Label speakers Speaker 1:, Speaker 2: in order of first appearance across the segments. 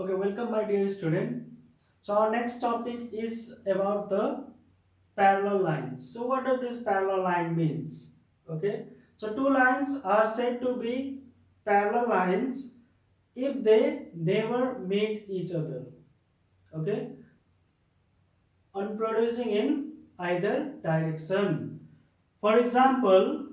Speaker 1: Okay, welcome my dear student. So our next topic is about the parallel lines. So what does this parallel line means? Okay, so two lines are said to be parallel lines if they never meet each other. Okay, on producing in either direction. For example,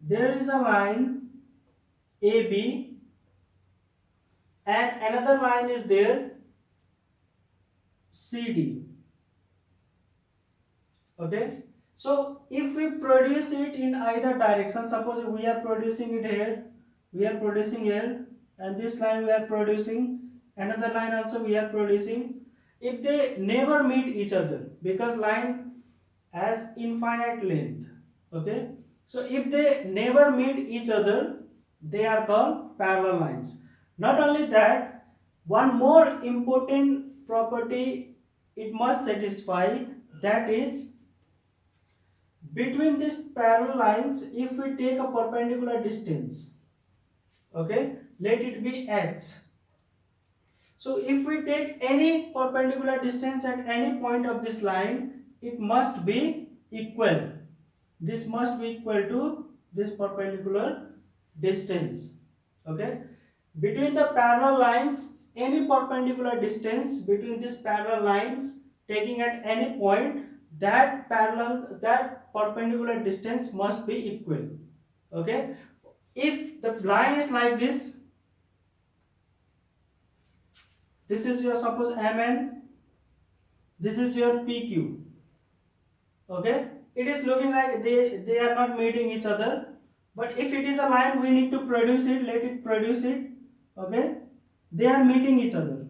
Speaker 1: there is a line AB and another line is there CD. Okay, so if we produce it in either direction, suppose we are producing it here, we are producing here, and this line we are producing, another line also we are producing. If they never meet each other, because line has infinite length. Okay, so if they never meet each other, they are called parallel lines. Not only that, one more important property it must satisfy, that is, between these parallel lines, if we take a perpendicular distance, okay, let it be h. So if we take any perpendicular distance at any point of this line, it must be equal. This must be equal to this perpendicular distance. Okay, between the parallel lines, any perpendicular distance between these parallel lines taking at any point, that perpendicular distance must be equal. Okay, if the line is like this is your, suppose, mn, this is your pq. Okay, it is looking like they are not meeting each other, but if it is a line, we need to produce it, let it produce it. Okay, they are meeting each other,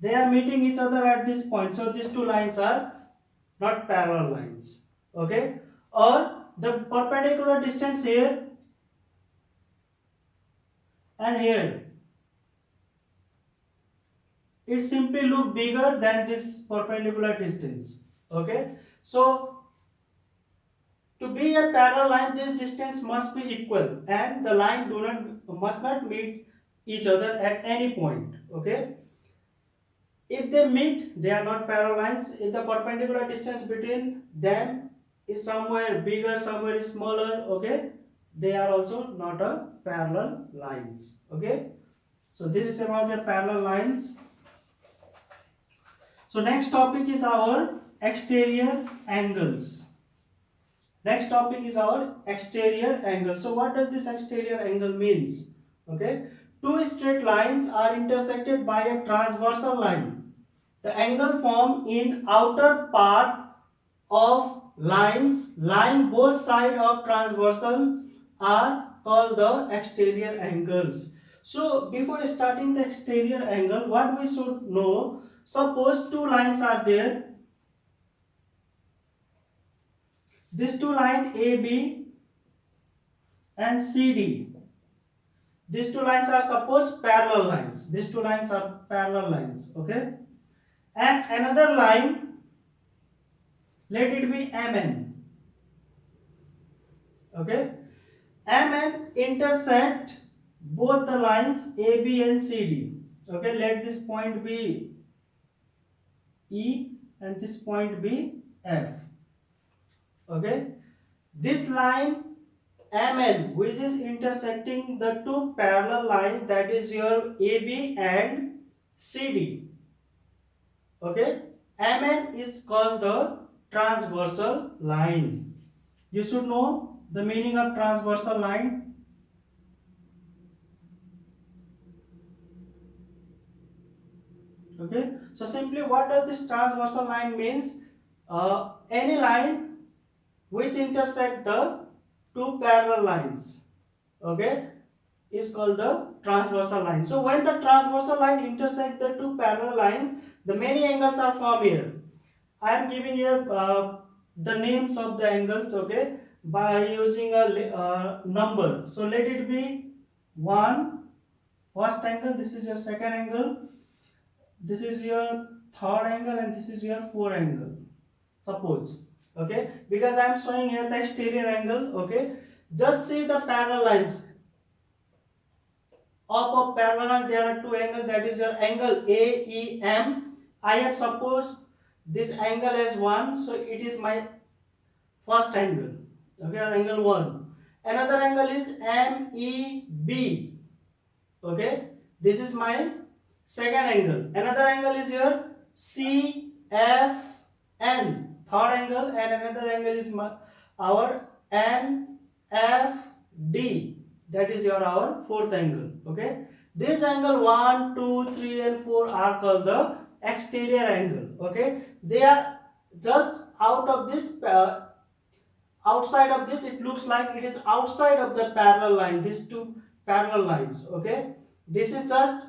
Speaker 1: they are meeting each other at this point, so these two lines are not parallel lines. Okay, or the perpendicular distance here and here, it simply look bigger than this perpendicular distance. Okay, so to be a parallel line, this distance must be equal, and the line do not must not meet each other at any point. Okay, if they meet, they are not parallel lines. If the perpendicular distance between them is somewhere bigger, somewhere is smaller, okay, they are also not a parallel lines. Okay, so this is about the parallel lines. So next topic is our exterior angles. Next topic is our exterior angle. So what does this exterior angle means? Okay, two straight lines are intersected by a transversal line. The angle formed in outer part of lines lying both sides of transversal are called the exterior angles. So before starting the exterior angle, what we should know, suppose two lines are there. These two lines AB and CD. These two lines are suppose parallel lines. These two lines are parallel lines. Okay. And another line, let it be MN. Okay. MN intersect both the lines AB and CD. Okay. Let this point be E and this point be F. Okay. This line MN, which is intersecting the two parallel lines, that is your AB and CD. Okay, MN is called the transversal line. You should know the meaning of transversal line. Okay, so simply what does this transversal line means? Any line which intersect the two parallel lines. Okay, is called the transversal line. So when the transversal line intersect the two parallel lines, the many angles are formed here. I am giving here the names of the angles, okay, by using a number. So let it be 1 first angle, this is your second angle, this is your third angle, and this is your fourth angle. Suppose, okay, because I am showing here the exterior angle, okay, just see the parallel lines. of a parallel line there are two angles, that is your angle AEM. I have supposed this angle as 1, so it is my first angle, okay, or angle 1. Another angle is MEB, okay, this is my second angle. Another angle is your CFN, third angle, and another angle is our NFD, that is your our fourth angle, okay. This angle 1, 2, 3 and 4 are called the exterior angle, okay. They are just out of this outside of this, it looks like it is outside of the parallel line, these two parallel lines, okay. This is just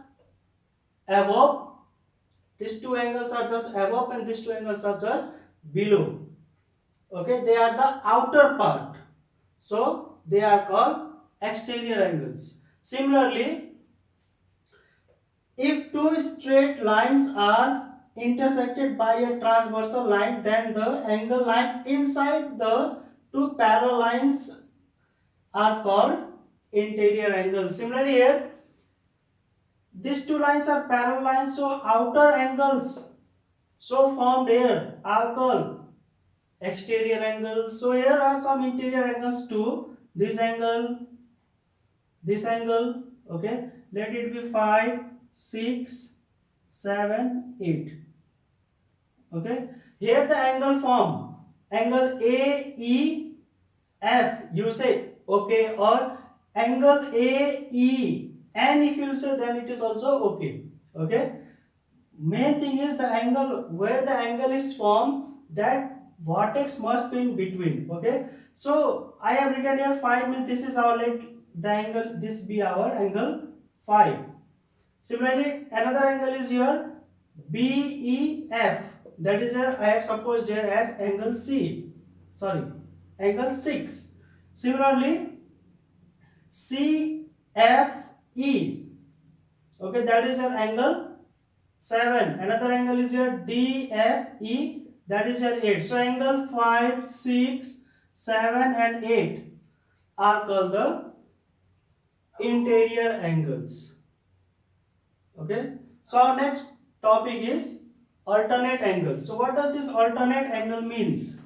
Speaker 1: above, these two angles are just above and these two angles are just below, okay. They are the outer part, so they are called exterior angles. Similarly, if two straight lines are intersected by a transversal line, then the angle line inside the two parallel lines are called interior angles. Similarly here, these two lines are parallel lines, so outer angles so formed here are called exterior angles. So here are some interior angles too. This angle, okay. Let it be 5, 6, 7, 8. Okay. Here the angle form angle AEF. You say okay, or angle AE. And if you say, then it is also okay. Okay. Main thing is the angle, where the angle is formed, that vertex must be in between, okay. So I have written here 5 means this is our, let the angle this be our angle 5. Similarly another angle is here BEF, that is here I have supposed here as angle C, sorry, angle 6. Similarly CFE, okay, that is your angle 7. Another angle is here DFE, that is here 8. So angle 5, 6, 7 and 8 are called the interior angles. Okay. So our next topic is alternate angle. So what does this alternate angle means?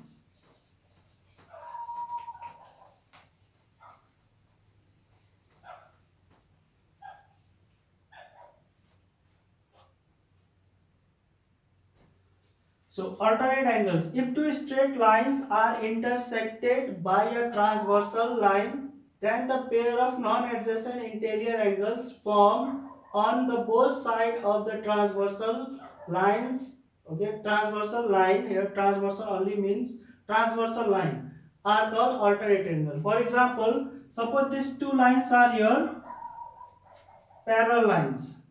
Speaker 1: So alternate angles. If two straight lines are intersected by a transversal line, then the pair of non-adjacent interior angles formed on the both sides of the transversal lines, okay, transversal line, here transversal only means transversal line, are called alternate angle. For example, suppose these two lines are your parallel lines,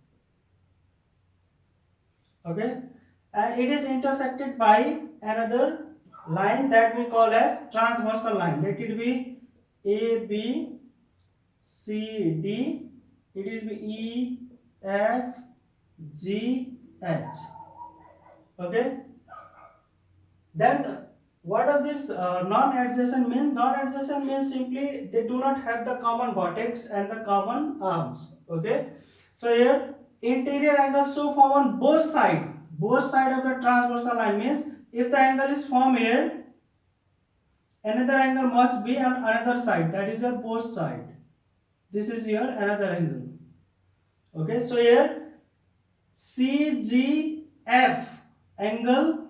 Speaker 1: okay, and it is intersected by another line that we call as transversal line. Let it be A, B, C, D. It will be E, F, G, H. Okay. Then what does this non-adjacent mean? Non-adjacent means simply they do not have the common vertex and the common arms. Okay. So here interior angle so form on both side of the transversal line, means if the angle is formed here, another angle must be on another side, that is your both side. This is your another angle. Okay, so here CGF angle,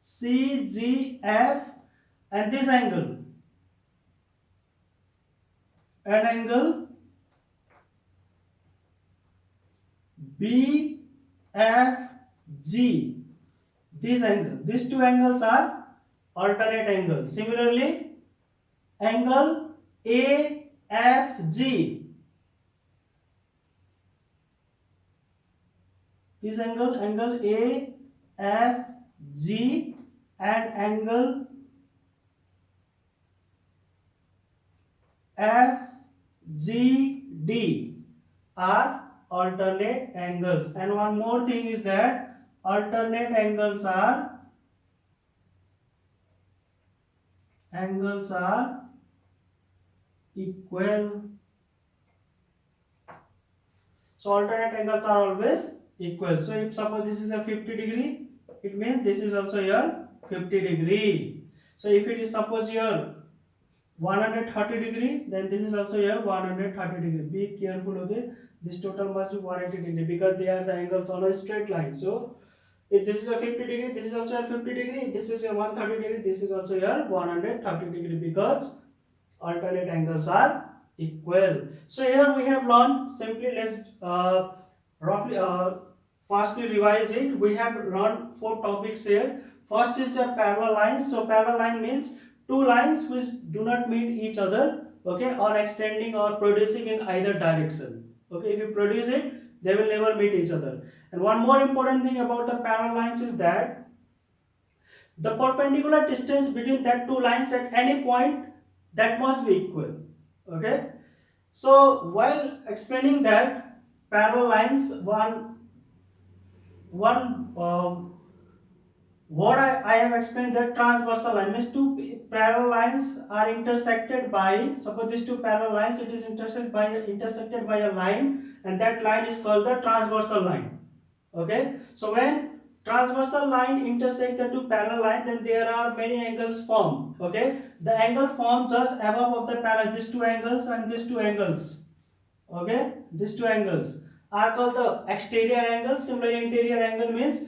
Speaker 1: CGF, and this angle and angle BFG, this angle, these two angles are alternate angles. Similarly angle AFG, this angle AFG, and angle FGD are alternate angles. And one more thing is that alternate angles are equal So alternate angles are always equal. So if suppose this is a 50 degree, it means this is also your 50 degree. So if it is suppose your 130 degree, then this is also your 130 degree. Be careful, okay? This total must be 180 degree because they are the angles on a straight line. So if this is a 50 degree, this is also a 50 degree. If this is a 130 degree, this is also your 130 degree because alternate angles are equal. So here we have learned, simply let's roughly fastly revise it. We have learned 4 topics here. First is the parallel lines. So parallel line means two lines which do not meet each other, okay, or extending or producing in either direction. Okay, if you produce it, they will never meet each other. And one more important thing about the parallel lines is that the perpendicular distance between that two lines at any point, that must be equal. Okay, so while explaining that parallel lines, one what I have explained, that transversal line means two parallel lines are intersected by, suppose these two parallel lines, it is intersected by a line, and that line is called the transversal line. Okay, so when transversal line intersect the two parallel lines, then there are many angles formed. Okay, the angle formed just above of the parallel, these two angles and these two angles. Okay, these two angles are called the exterior angle. Similarly, interior angle means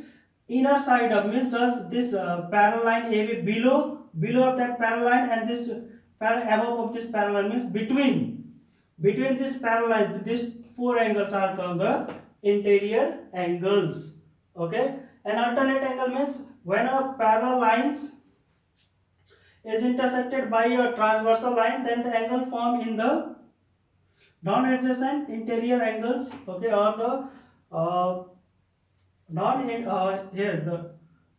Speaker 1: inner side of, means just this parallel line AB below of that parallel line, and this above of this parallel line means between this parallel line, these four angles are called the interior angles. Okay, an alternate angle means when a parallel lines is intersected by a transversal line, then the angle formed in the non-adjacent interior angles, okay, or the the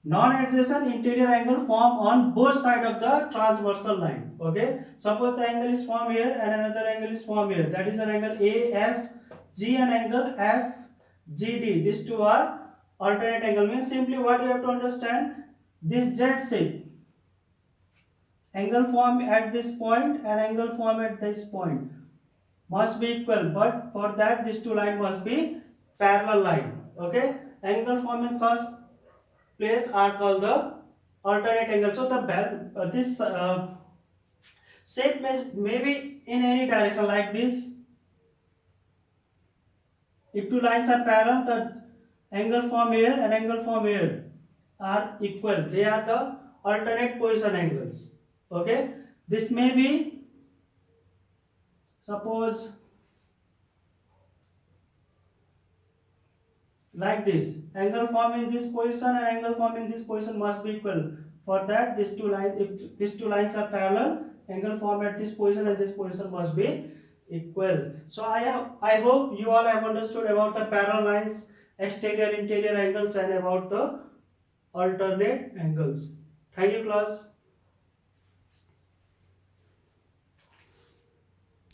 Speaker 1: non-adjacent interior angle form on both sides of the transversal line. Okay, suppose the angle is formed here and another angle is formed here, that is an angle AFG and angle FGD. These two are alternate angle. Means simply what you have to understand, this Z shape, angle formed at this point and angle formed at this point must be equal, but for that these two lines must be parallel line. Okay, angle formed in such place are called the alternate angle. So the this shape may be in any direction like this. If two lines are parallel, the angle formed here and angle formed here are equal. They are the alternate position angles. Okay, this may be, suppose like this, angle formed in this position and angle formed in this position must be equal. For that these two lines, if these two lines are parallel, angle formed at this position and this position must be equal. So I hope you all have understood about the parallel lines, exterior interior angles, and about the alternate angles. Thank you, class.